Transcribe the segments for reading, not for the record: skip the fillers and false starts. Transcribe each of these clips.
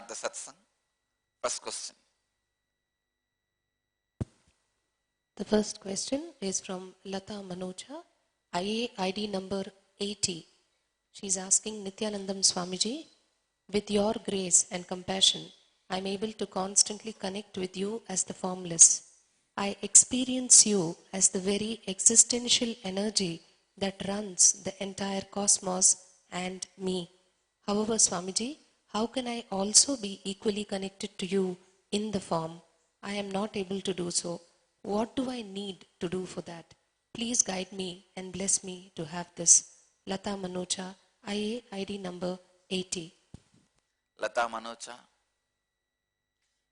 start the satsang. First question. The first question is from Lata Manocha, IA ID number 80. She's asking Nithyanandam Swamiji, with your grace and compassion, I'm able to constantly connect with you as the formless. I experience you as the very existential energy that runs the entire cosmos and me. However, Swamiji, how can I also be equally connected to you in the form? I am not able to do so. What do I need to do for that? Please guide me and bless me to have this. Lata Manocha, IA ID number 80. Lata Manocha,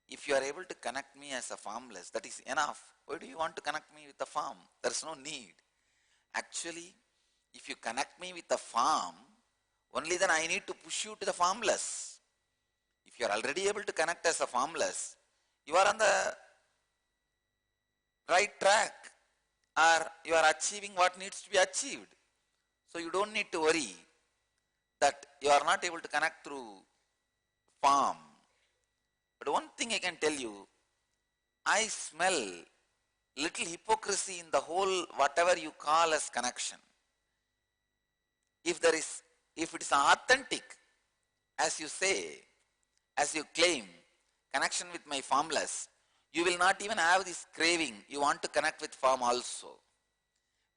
if you are able to connect me as a formless, that is enough. Why do you want to connect me with the form? There is no need. Actually, if you connect me with the form, only then I need to push you to the formless. If you are already able to connect as a formless, you are on the right track, or you are achieving what needs to be achieved. So you don't need to worry that you are not able to connect through form. But one thing I can tell you, I smell little hypocrisy in the whole whatever you call as connection. If it is authentic, as you say, as you claim, connection with my formless, you will not even have this craving. You want to connect with form also.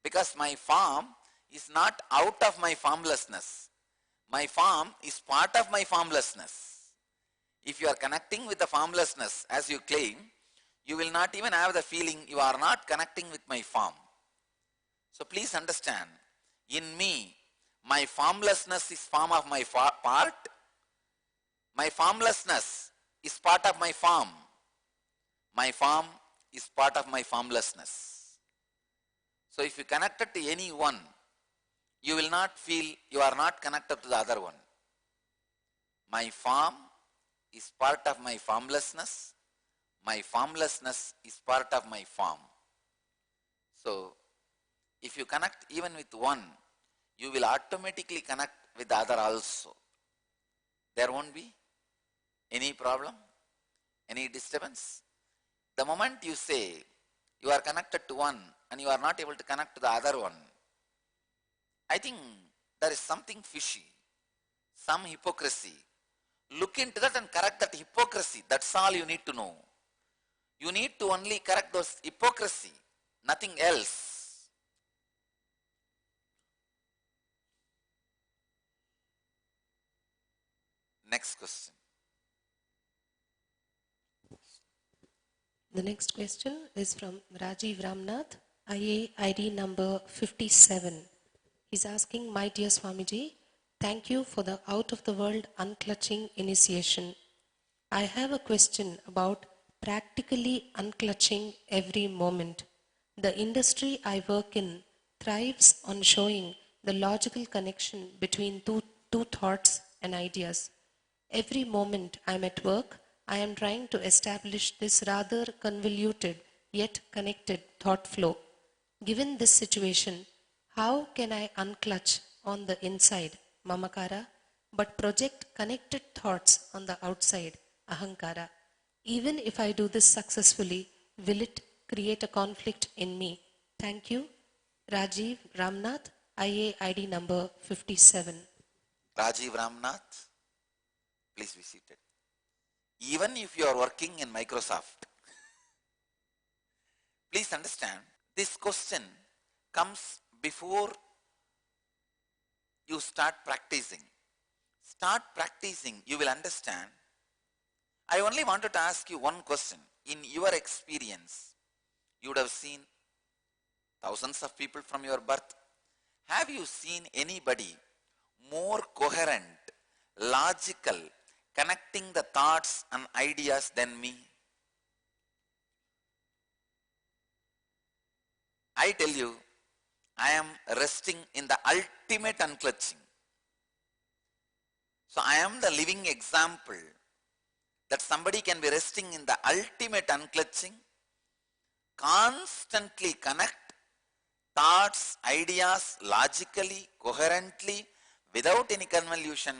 Because my form is not out of my formlessness. My form is part of my formlessness. If you are connecting with the formlessness, as you claim, you will not even have the feeling you are not connecting with my form. So please understand, in me, my formlessness is form of my part. My formlessness is part of my form. My form is part of my formlessness. So if you connected to any one, you will not feel you are not connected to the other one. My form is part of my formlessness. My formlessness is part of my form. So if you connect even with one, you will automatically connect with the other also. There won't be any problem, any disturbance. The moment you say you are connected to one and you are not able to connect to the other one, I think there is something fishy, some hypocrisy. Look into that and correct that hypocrisy. That's all you need to know. You need to only correct those hypocrisy, nothing else. Next question. The next question is from Rajiv Ramnath, IA ID number 57. He's asking, my dear Swamiji, thank you for the out-of-the-world unclutching initiation. I have a question about practically unclutching every moment. The industry I work in thrives on showing the logical connection between two thoughts and ideas. Every moment I'm at work, I am trying to establish this rather convoluted yet connected thought flow. Given this situation, how can I unclutch on the inside, mamakara, but project connected thoughts on the outside, ahankara? Even if I do this successfully, will it create a conflict in me? Thank you. Rajiv Ramnath, IA ID number 57. Rajiv Ramnath, please be seated. Even if you are working in Microsoft, please understand, this question comes before you start practicing. Start practicing, you will understand. I only wanted to ask you one question. In your experience, you would have seen thousands of people from your birth. Have you seen anybody more coherent, logical, connecting the thoughts and ideas than me? I tell you, I am resting in the ultimate unclutching. So I am the living example that somebody can be resting in the ultimate unclutching, constantly connect thoughts, ideas, logically, coherently, without any convolution,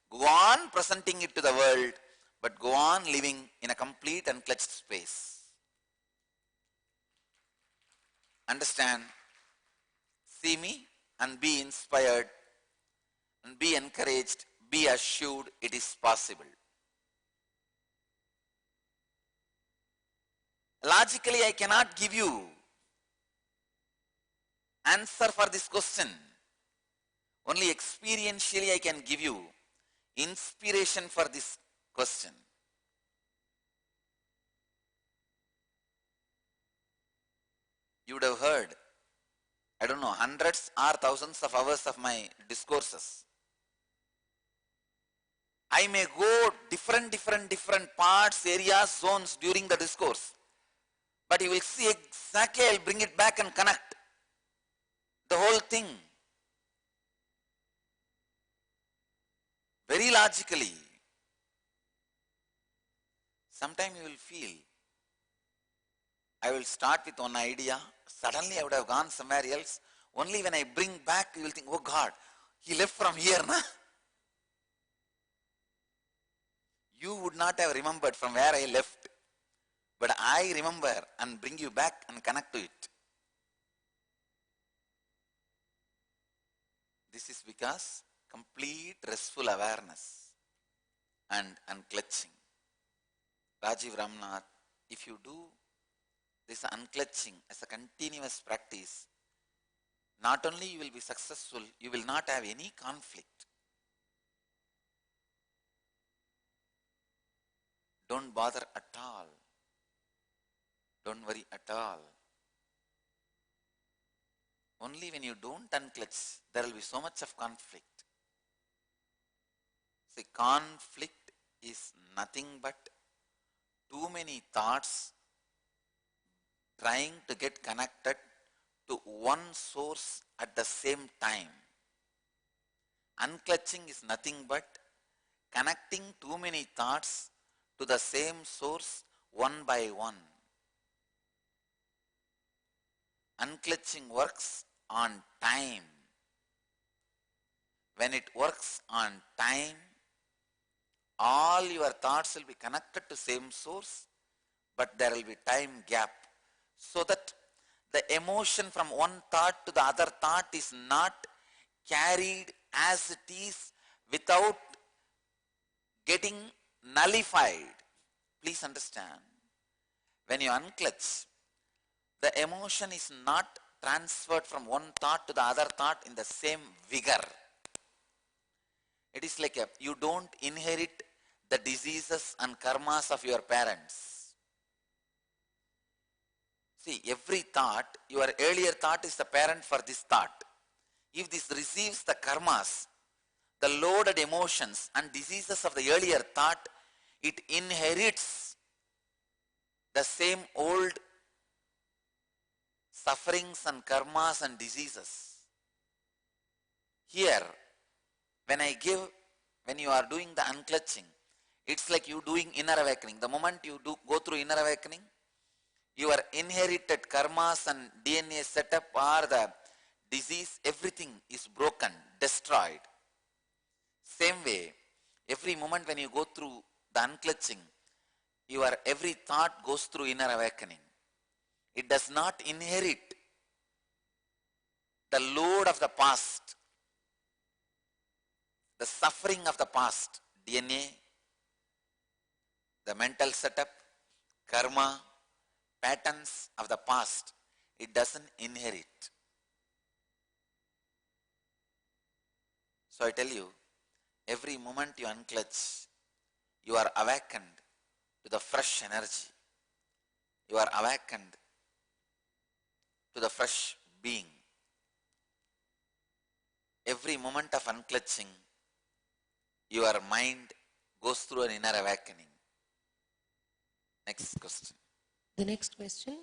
go on presenting it to the world, but go on living in a complete unclutched space. Understand, see me and be inspired and be encouraged, be assured it is possible. Logically, I cannot give you answer for this question. Only experientially I can give you inspiration for this question. You would have heard, I don't know, hundreds or thousands of hours of my discourses. I may go different parts, areas, zones during the discourse. But you will see exactly, I will bring it back and connect the whole thing. Very logically. Sometime you will feel, I will start with one idea, suddenly I would have gone somewhere else. Only when I bring back, you will think, oh God, he left from here, na? You would not have remembered from where I left. But I remember and bring you back and connect to it. This is because complete restful awareness and unclutching. Rajiv Ramnath, if you do this unclutching as a continuous practice, not only you will be successful, you will not have any conflict. Don't bother at all. Don't worry at all. Only when you don't unclutch, there will be so much of conflict. See, conflict is nothing but too many thoughts trying to get connected to one source at the same time. Unclutching is nothing but connecting too many thoughts to the same source one by one. Unclutching works on time. When it works on time, all your thoughts will be connected to same source, but there will be time gap, so that the emotion from one thought to the other thought is not carried as it is without getting nullified. Please understand, when you unclutch, the emotion is not transferred from one thought to the other thought in the same vigor. It is like you don't inherit the diseases and karmas of your parents. See, every thought, your earlier thought is the parent for this thought. If this receives the karmas, the loaded emotions and diseases of the earlier thought, it inherits the same old sufferings and karmas and diseases. Here, when you are doing the unclutching, it's like you doing inner awakening. The moment you go through inner awakening, your inherited karmas and DNA setup or the disease, everything is broken, destroyed. Same way, every moment when you go through the unclutching, your every thought goes through inner awakening. It does not inherit the load of the past, the suffering of the past, DNA, the mental setup, karma, patterns of the past. It doesn't inherit. So I tell you, every moment you unclutch, you are awakened to the fresh energy. You are awakened to the fresh being. Every moment of unclutching, your mind goes through an inner awakening. Next question. The next question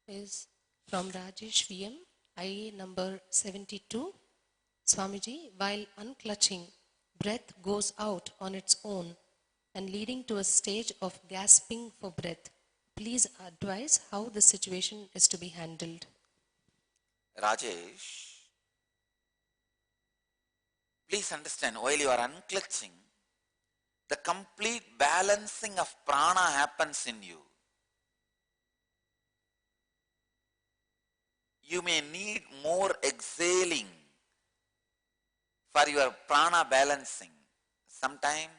is from Rajesh VM, IA number 72. Swamiji, while unclutching, breath goes out on its own and leading to a stage of gasping for breath. Please advise how the situation is to be handled. Rajesh, please understand, while you are unclutching, the complete balancing of prana happens in you. You may need more exhaling for your prana balancing. Sometime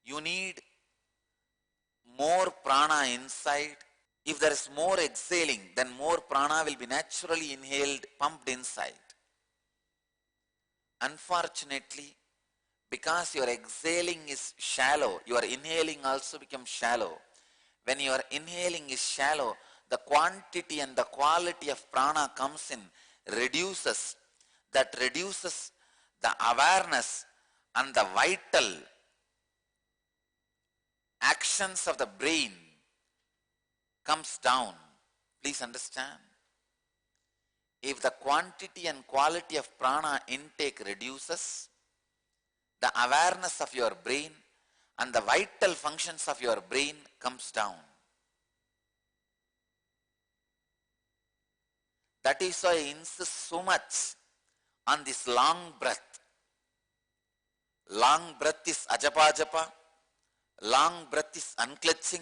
you need more prana inside. If there is more exhaling, then more prana will be naturally inhaled, pumped inside. Unfortunately, because your exhaling is shallow, your inhaling also becomes shallow. When your inhaling is shallow, the quantity and the quality of prana comes in, reduces. That reduces the awareness and the vital actions of the brain comes down. Please understand. If the quantity and quality of prana intake reduces, the awareness of your brain and the vital functions of your brain comes down. That is why I insist so much on this long breath. Long breath is ajapa, long breath is unclutching,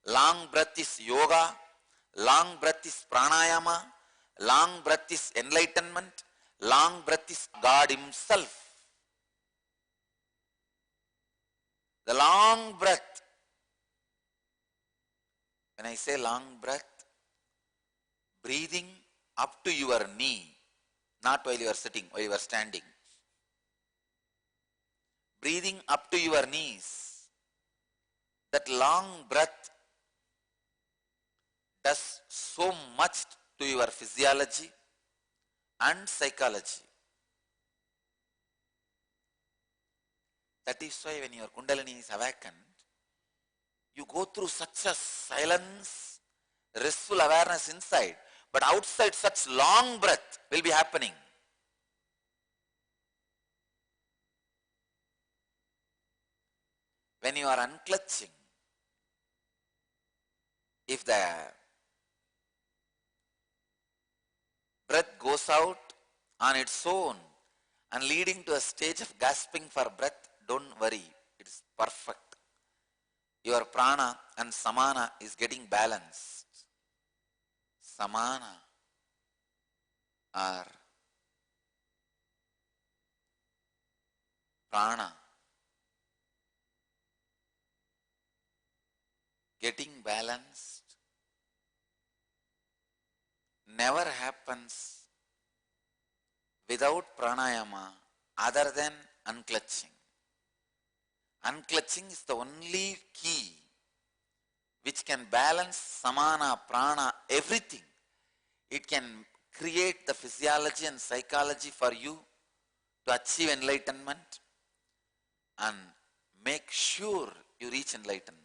long breath is yoga, long breath is pranayama, long breath is enlightenment, long breath is God Himself. The long breath, when I say long breath, breathing up to your knee, not while you are sitting, while you are standing. Breathing up to your knees. That long breath does so much to your physiology and psychology. That is why when your Kundalini is awakened, you go through such a silence, restful awareness inside, but outside such long breath will be happening. When you are unclutching, if the breath goes out on its own and leading to a stage of gasping for breath, don't worry, it is perfect. Your prana and samana is getting balanced. Samana or prana getting balanced never happens without pranayama other than unclutching. Unclutching is the only key which can balance samana, prana, everything. It can create the physiology and psychology for you to achieve enlightenment and make sure you reach enlightenment.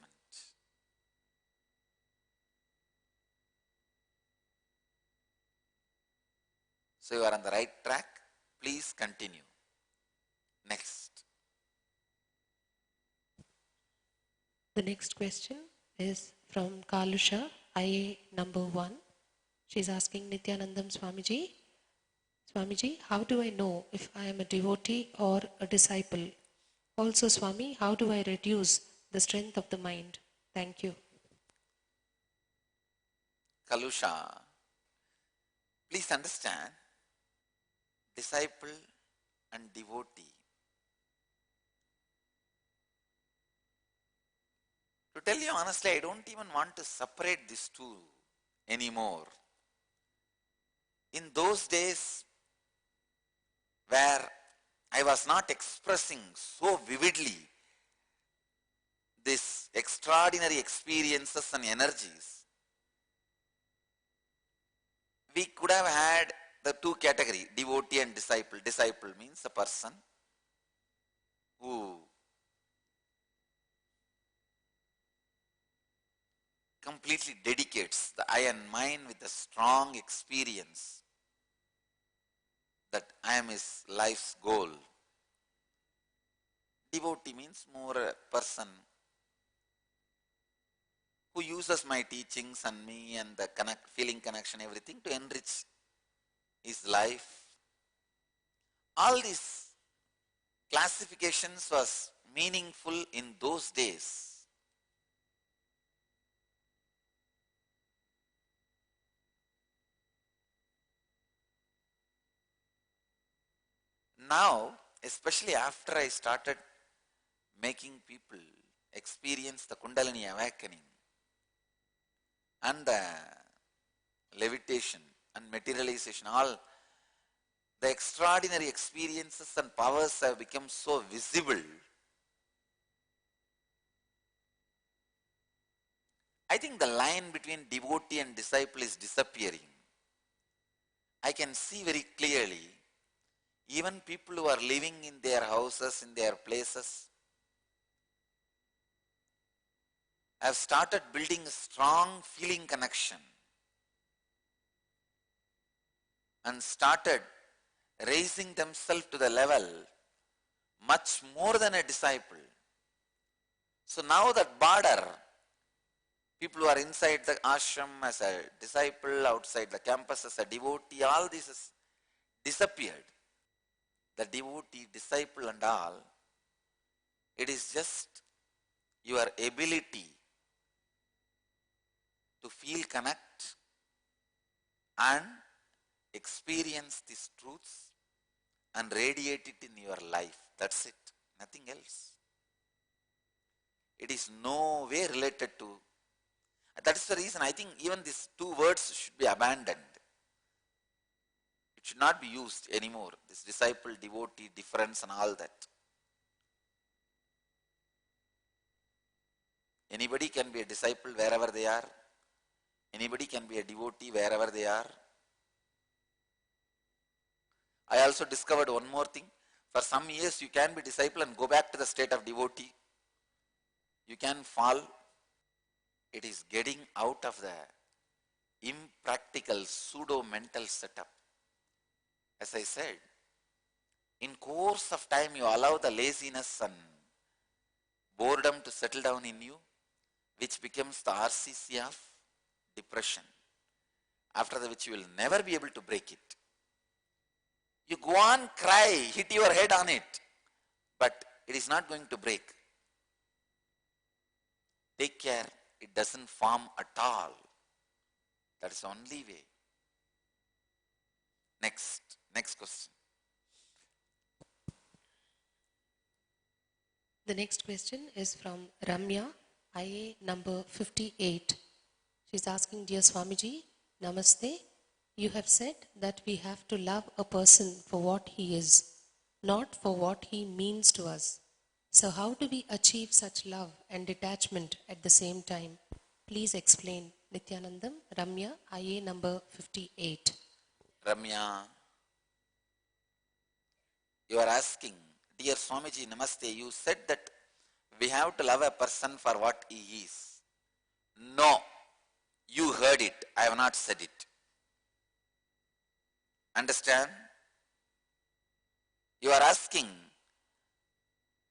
So you are on the right track. Please continue. Next. The next question is from Kalusha, IA number 1. She's asking Nithyanandam Swamiji, Swamiji, how do I know if I am a devotee or a disciple? Also, Swami, how do I reduce the strength of the mind? Thank you. Kalusha, please understand, disciple and devotee. To tell you honestly, I don't even want to separate these two anymore. In those days where I was not expressing so vividly these extraordinary experiences and energies, we could have had the two categories, devotee and disciple. Disciple means a person who completely dedicates the I and mine with a strong experience that I am his life's goal. Devotee means more a person who uses my teachings and me and the feeling connection, everything to enrich his life. All these classifications was meaningful in those days. Now, especially after I started making people experience the Kundalini awakening and the levitation and materialization, all the extraordinary experiences and powers have become so visible. I think the line between devotee and disciple is disappearing. I can see very clearly, even people who are living in their houses, in their places, have started building a strong feeling connection and started raising themselves to the level much more than a disciple. So now that border, people who are inside the ashram as a disciple, outside the campus as a devotee, all this has disappeared. The devotee, disciple and all, it is just your ability to feel connect and experience these truths and radiate it in your life. That's it. Nothing else. It is no way related to. That is the reason I think even these two words should be abandoned. It should not be used anymore. This disciple, devotee, difference and all that. Anybody can be a disciple wherever they are. Anybody can be a devotee wherever they are. I also discovered one more thing. For some years you can be disciple and go back to the state of devotee. You can fall. It is getting out of the impractical pseudo-mental setup. As I said, in course of time you allow the laziness and boredom to settle down in you, which becomes the RCC of depression, after which you will never be able to break it. You go on, cry, hit your head on it, but it is not going to break. Take care, it doesn't form at all. That is the only way. Next question. The next question is from Ramya, IA number 58. She's asking, Dear Swamiji, Namaste. You have said that we have to love a person for what he is, not for what he means to us. So how do we achieve such love and detachment at the same time? Please explain. Nithyanandam, Ramya, IA number 58. Ramya, you are asking, Dear Swamiji, Namaste, you said that we have to love a person for what he is. No, you heard it. I have not said it. Understand? You are asking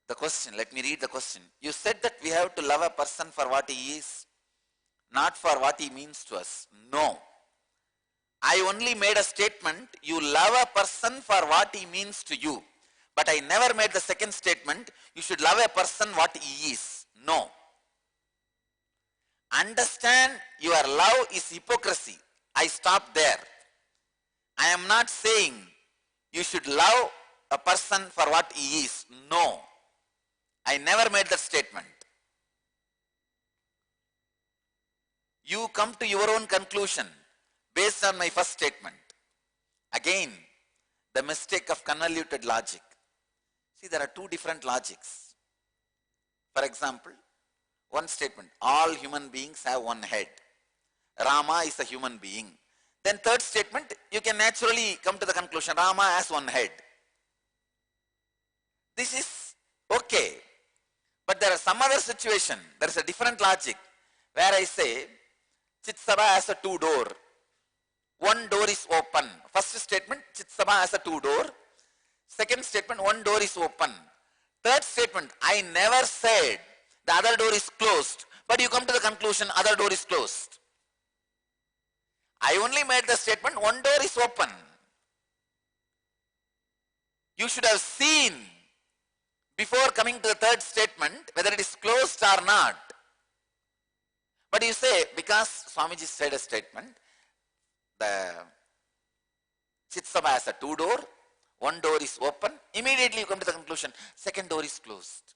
the question. Let me read the question. You said that we have to love a person for what he is, not for what he means to us. No. I only made a statement, you love a person for what he means to you. But I never made the second statement, you should love a person what he is. No. Understand, your love is hypocrisy. I stop there. I am not saying you should love a person for what he is. No. I never made that statement. You come to your own conclusion based on my first statement. Again, the mistake of convoluted logic. See, there are two different logics. For example, one statement, all human beings have one head. Rama is a human being. Then third statement, you can naturally come to the conclusion, Rama has one head. This is okay. But there are some other situation, there is a different logic, where I say, Chitsabha has a two-door. One door is open. First statement, Chitsabha has a two-door. Second statement, one door is open. Third statement, I never said the other door is closed, but you come to the conclusion, other door is closed. I only made the statement, one door is open. You should have seen before coming to the third statement, whether it is closed or not. But you say, because Swamiji said a statement, the Chitsama has a two door, one door is open, immediately you come to the conclusion, second door is closed.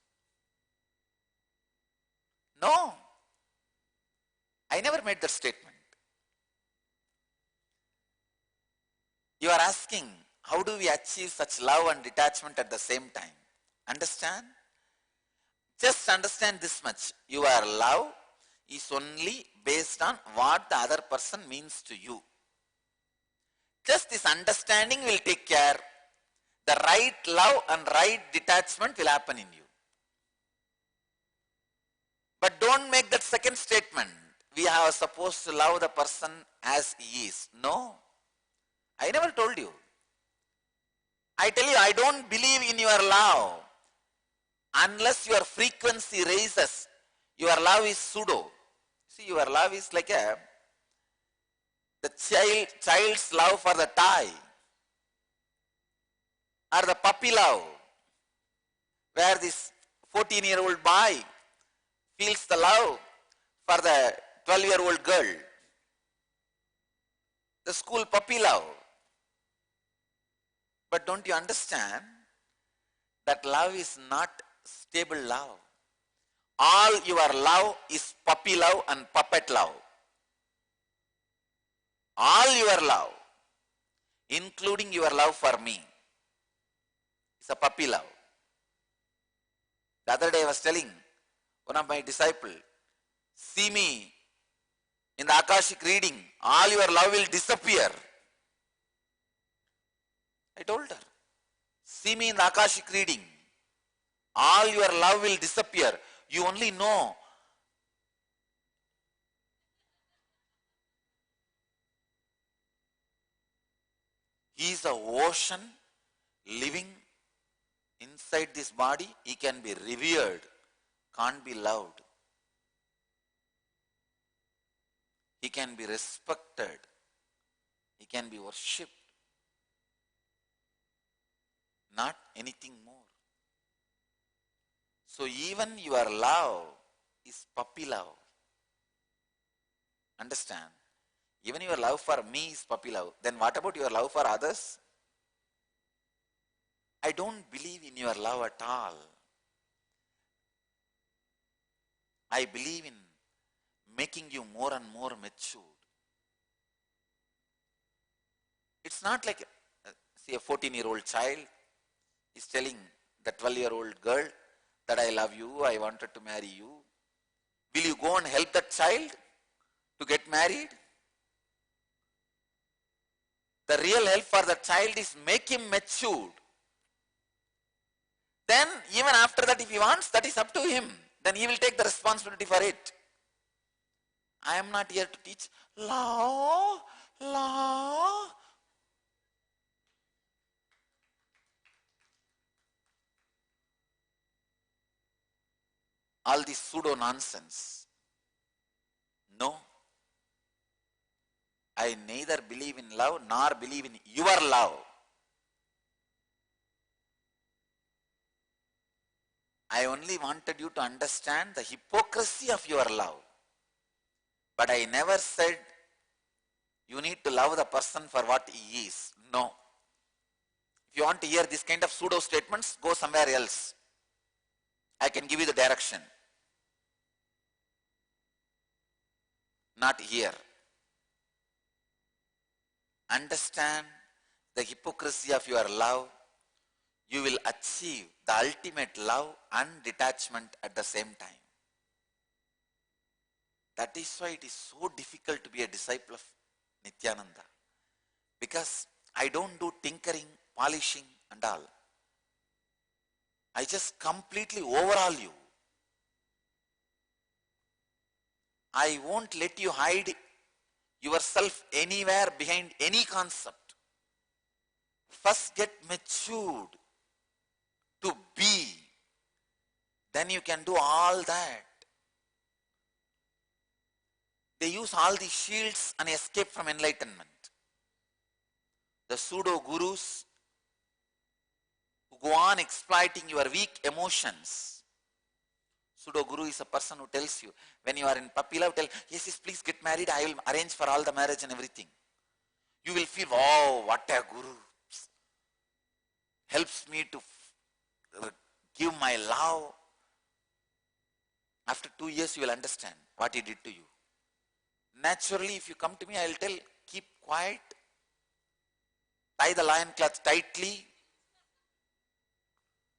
No, I never made that statement. You are asking, how do we achieve such love and detachment at the same time? Understand? Just understand this much. Your love is only based on what the other person means to you. Just this understanding will take care. The right love and right detachment will happen in you. But don't make that second statement. We are supposed to love the person as he is. No. I never told you. I tell you, I don't believe in your love. Unless your frequency raises, your love is pseudo. See, your love is like the child's love for the toy, or the puppy love, where this 14-year-old boy feels the love for the 12-year-old girl. The school puppy love. But don't you understand that love is not stable love? All your love is puppy love and puppet love. All your love, including your love for me, is a puppy love. The other day I was telling one of my disciples, see me in the Akashic reading, all your love will disappear. I told her, see me in the Akashic reading, all your love will disappear. You only know he is an ocean living inside this body. He can be revered, can't be loved. He can be respected. He can be worshipped. Not anything more. So even your love is puppy love. Understand? Even your love for me is puppy love. Then what about your love for others? I don't believe in your love at all. I believe in making you more and more matured. It's not like, see, a 14-year-old child is telling the 12-year-old girl that I love you, I wanted to marry you. Will you go and help that child to get married? The real help for the child is make him matured. Then even after that, if he wants, that is up to him. Then he will take the responsibility for it. I am not here to teach law. All this pseudo nonsense. No. I neither believe in love nor believe in your love. I only wanted you to understand the hypocrisy of your love. But I never said you need to love the person for what he is. No. If you want to hear this kind of pseudo statements, go somewhere else. I can give you the direction. Not here. Understand the hypocrisy of your love. You will achieve the ultimate love and detachment at the same time. That is why it is so difficult to be a disciple of Nithyananda. Because I don't do tinkering, polishing and all. I just completely overhaul you. I won't let you hide yourself anywhere behind any concept. First get matured to be. Then you can do all that. They use all these shields and escape from enlightenment. The pseudo gurus who go on exploiting your weak emotions. Pseudo guru is a person who tells you, when you are in puppy love, tell, yes, yes, please get married, I will arrange for all the marriage and everything. You will feel, wow, what a guru. Helps me to give my love. After 2 years, you will understand what he did to you. Naturally, if you come to me, I will tell, keep quiet, tie the lion cloth tightly,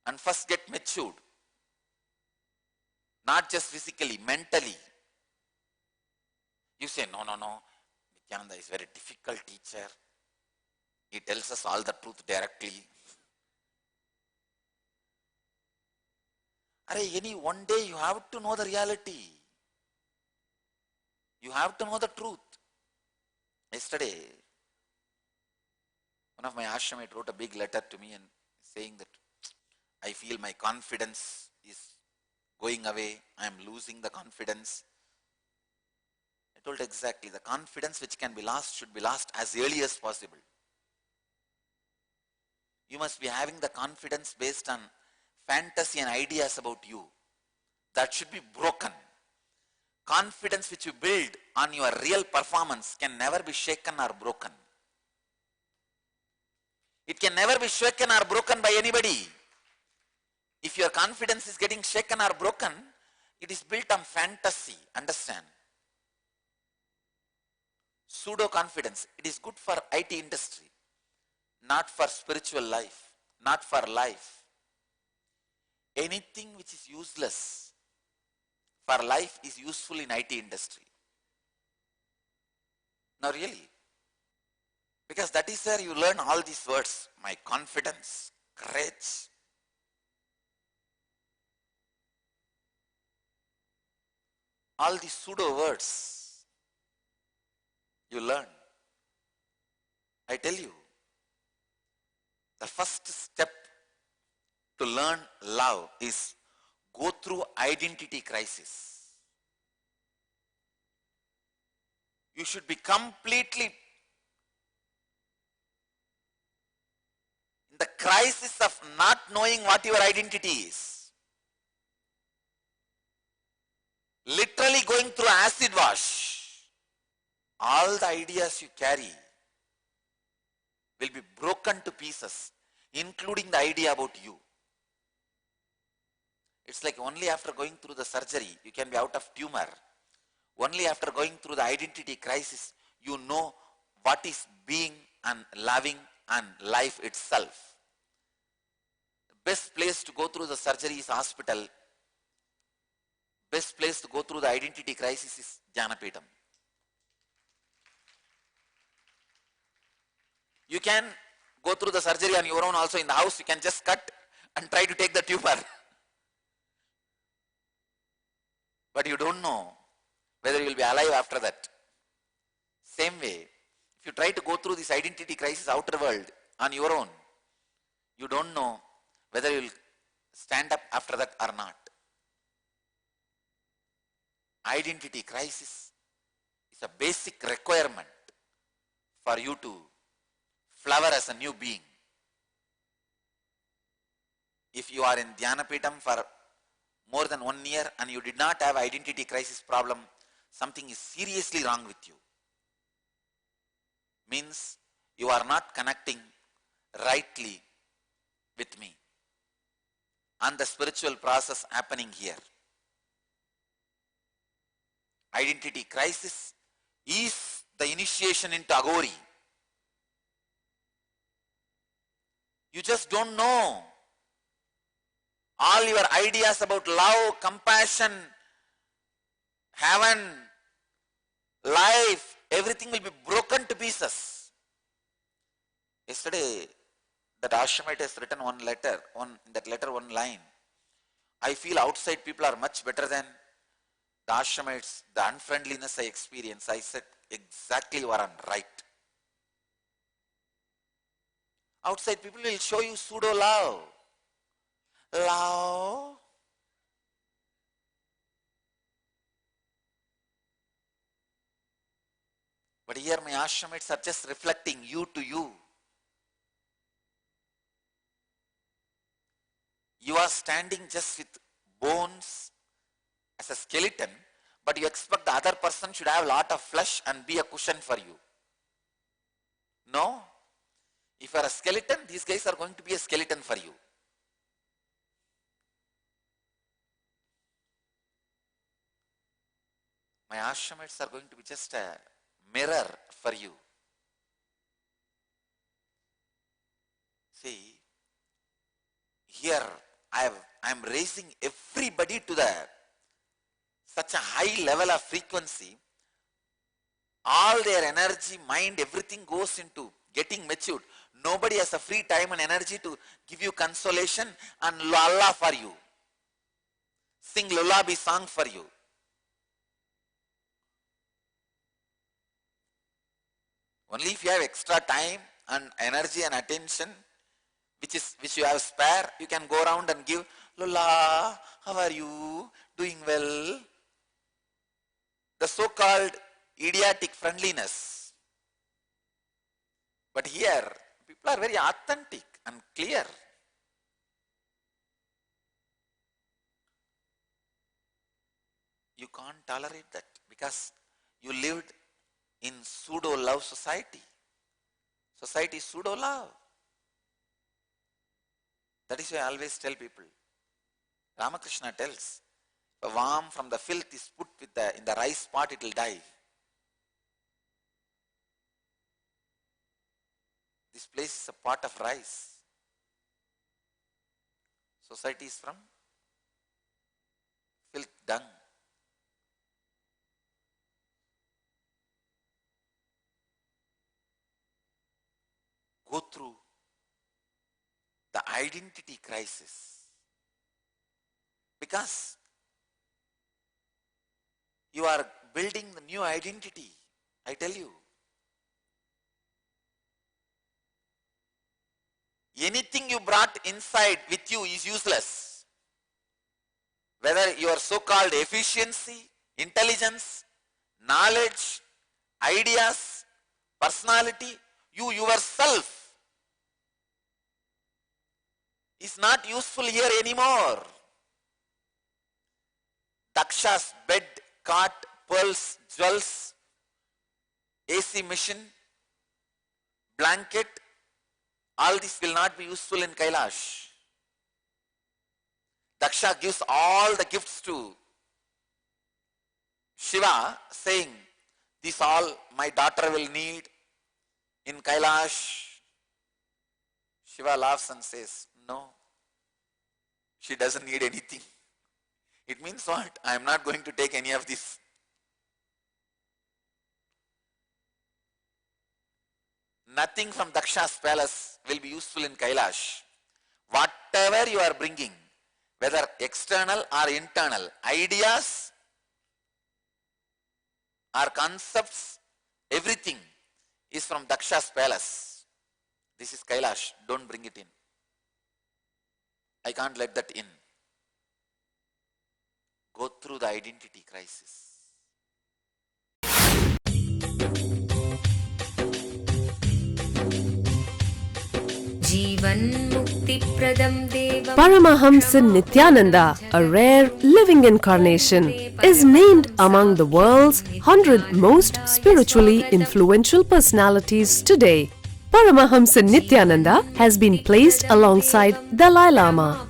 and first get matured. Not just physically, mentally. You say, no, no, no, Nithyananda is a very difficult teacher. He tells us all the truth directly. One day you have to know the reality. You have to know the truth. Yesterday, one of my ashramites wrote a big letter to me and saying that I feel my confidence is going away. I am losing the confidence. I told exactly, the confidence which can be lost should be lost as early as possible. You must be having the confidence based on fantasy and ideas about you. That should be broken. Confidence which you build on your real performance can never be shaken or broken. It can never be shaken or broken by anybody. If your confidence is getting shaken or broken, it is built on fantasy. Understand? Pseudo confidence. It is good for IT industry, not for spiritual life, not for life. Anything which is useless for life is useful in IT industry. No, really. Because that is where you learn all these words. My confidence, courage. All these pseudo words you learn. I tell you, the first step to learn love is go through identity crisis. You should be completely in the crisis of not knowing what your identity is. Literally going through acid wash. All the ideas you carry will be broken to pieces, including the idea about you. It's like only after going through the surgery, you can be out of tumor. Only after going through the identity crisis, you know what is being and loving and life itself. The best place to go through the surgery is hospital. Best place to go through the identity crisis is Jnanapeetham. You can go through the surgery on your own also in the house. You can just cut and try to take the tumor. But you don't know whether you will be alive after that. Same way, if you try to go through this identity crisis outer world on your own, you don't know whether you will stand up after that or not. Identity crisis is a basic requirement for you to flower as a new being. If you are in Dhyanapitham for more than 1 year and you did not have identity crisis problem, something is seriously wrong with you. Means you are not connecting rightly with me and the spiritual process happening here. Identity crisis is the initiation into Agori. You just don't know. All your ideas about love, compassion, heaven, life, everything will be broken to pieces. Yesterday, that ashramite has written one letter, in that letter one line. I feel outside people are much better than the ashramites, the unfriendliness I experience. I said, exactly, you are right. Outside people will show you pseudo love. Love. But here my ashramites are just reflecting you to you. You are standing just with bones as a skeleton, but you expect the other person should have a lot of flesh and be a cushion for you. No. If you are a skeleton, these guys are going to be a skeleton for you. My ashramites are going to be just a mirror for you. See, here I am raising everybody to such a high level of frequency. All their energy, mind, everything goes into getting matured. Nobody has a free time and energy to give you consolation and lullaby for you. Sing lullaby song for you. Only if you have extra time and energy and attention, which you have spare, you can go around and give, Lola, how are you? Doing well? The so-called idiotic friendliness. But here, people are very authentic and clear. You can't tolerate that because you lived in pseudo-love society. Society is pseudo-love. That is why I always tell people. Ramakrishna tells, a worm from the filth is put in the rice pot, it will die. This place is a pot of rice. Society is from filth, dung. Go through the identity crisis because you are building the new identity. I tell you, anything you brought inside with you is useless. Whether your so-called efficiency, intelligence, knowledge, ideas, personality, you yourself is not useful here anymore. Daksha's bed, cot, pearls, jewels, AC machine, blanket, all this will not be useful in Kailash. Daksha gives all the gifts to Shiva, saying, this all my daughter will need in Kailash. Shiva laughs and says, no, she doesn't need anything. It means what? I am not going to take any of this. Nothing from Daksha's palace will be useful in Kailash. Whatever you are bringing, whether external or internal, ideas or concepts, everything is from Daksha's palace. This is Kailash, don't bring it in. I can't let that in. Go through the identity crisis. Paramahamsa Nithyananda, a rare living incarnation, is named among the world's 100 most spiritually influential personalities today. Paramahamsa Nithyananda has been placed alongside Dalai Lama,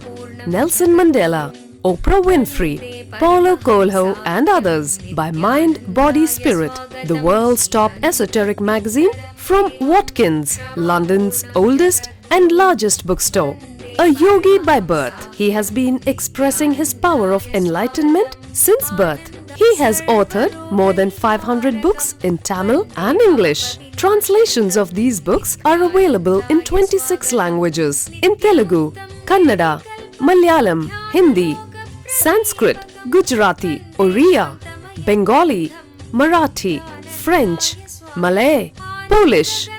Nelson Mandela, Oprah Winfrey, Paulo Coelho and others by Mind, Body, Spirit, the world's top esoteric magazine from Watkins, London's oldest and largest bookstore. A yogi by birth, he has been expressing his power of enlightenment since birth. He has authored more than 500 books in Tamil and English. Translations of these books are available in 26 languages in Telugu, Kannada, Malayalam, Hindi, Sanskrit, Gujarati, Oriya, Bengali, Marathi, French, Malay, Polish,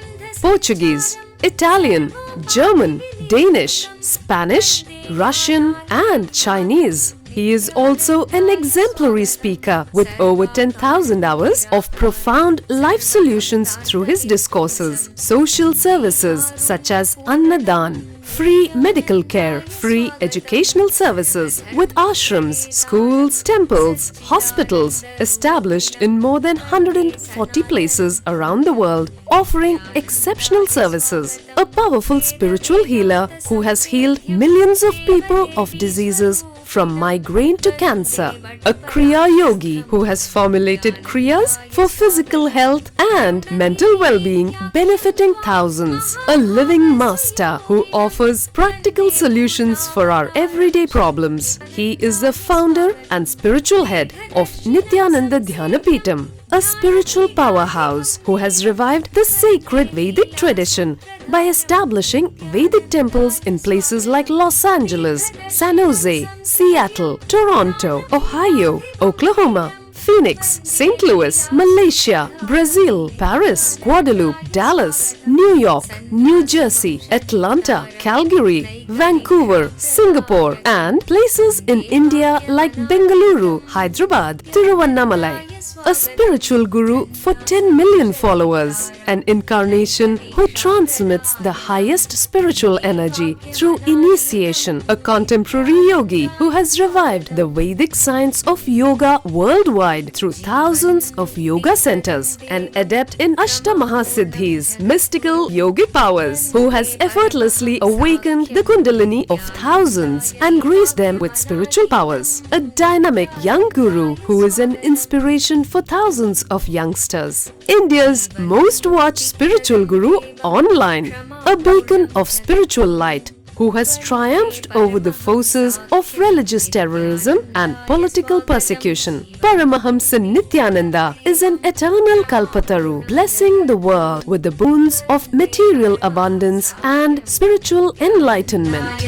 Portuguese, Italian, German, Danish, Spanish, Russian and Chinese. He is also an exemplary speaker with over 10,000 hours of profound life solutions through his discourses. Social services such as Annadan, free medical care, free educational services, with ashrams, schools, temples, hospitals established in more than 140 places around the world, offering exceptional services. A powerful spiritual healer who has healed millions of people of diseases from migraine to cancer. A Kriya Yogi who has formulated Kriyas for physical health and mental well-being, benefiting thousands. A living master who offers practical solutions for our everyday problems. He is the founder and spiritual head of Nithyananda Dhyanapeetham, a spiritual powerhouse who has revived the sacred Vedic tradition by establishing Vedic temples in places like Los Angeles, San Jose, Seattle, Toronto, Ohio, Oklahoma, Phoenix, St. Louis, Malaysia, Brazil, Paris, Guadeloupe, Dallas, New York, New Jersey, Atlanta, Calgary, Vancouver, Singapore, and places in India like Bengaluru, Hyderabad, Tiruvannamalai. A spiritual guru for 10 million followers, an incarnation who transmits the highest spiritual energy through initiation, a contemporary yogi who has revived the Vedic science of yoga worldwide through thousands of yoga centers, an adept in Ashtamahasiddhis, mystical yogic powers, who has effortlessly awakened the Kundalini of thousands and graced them with spiritual powers, a dynamic young guru who is an inspiration for thousands of youngsters, India's most watched spiritual guru online, a beacon of spiritual light who has triumphed over the forces of religious terrorism and political persecution. Paramahamsa Nithyananda is an eternal Kalpataru, blessing the world with the boons of material abundance and spiritual enlightenment.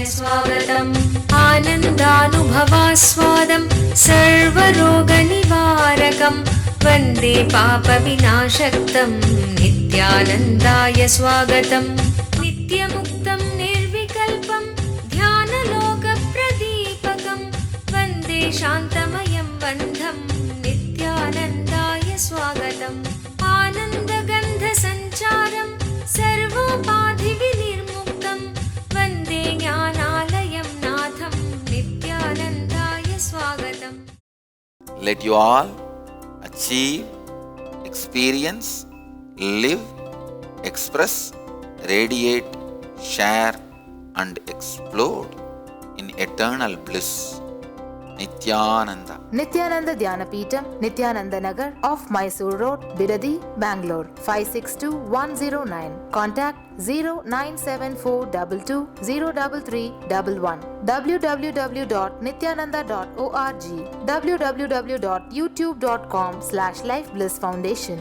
Anandanubhavaswadam sarvaroganivarakam Vande Papa Vinashaktam Nithyanandaya Swagatam Nityamuktam Nirvikalpam Dhyanaloka Pradipakam Vande Shantamayam Bandham Nithyanandaya Swagatam Anandagandha Sancharam Sarvopadhi Vinirmuktam Vande Jnanalayam Natham Nithyanandaya Swagatam. Let you all achieve, experience, live, express, radiate, share and explode in eternal bliss. Nithyananda. Nithyananda Dhyanapeetham, Nithyananda Nagar off Mysore Road, Bidadi, Bangalore 562109. Contact 097422033311. www.nithyananda.org. www.youtube.com/lifeblissfoundation.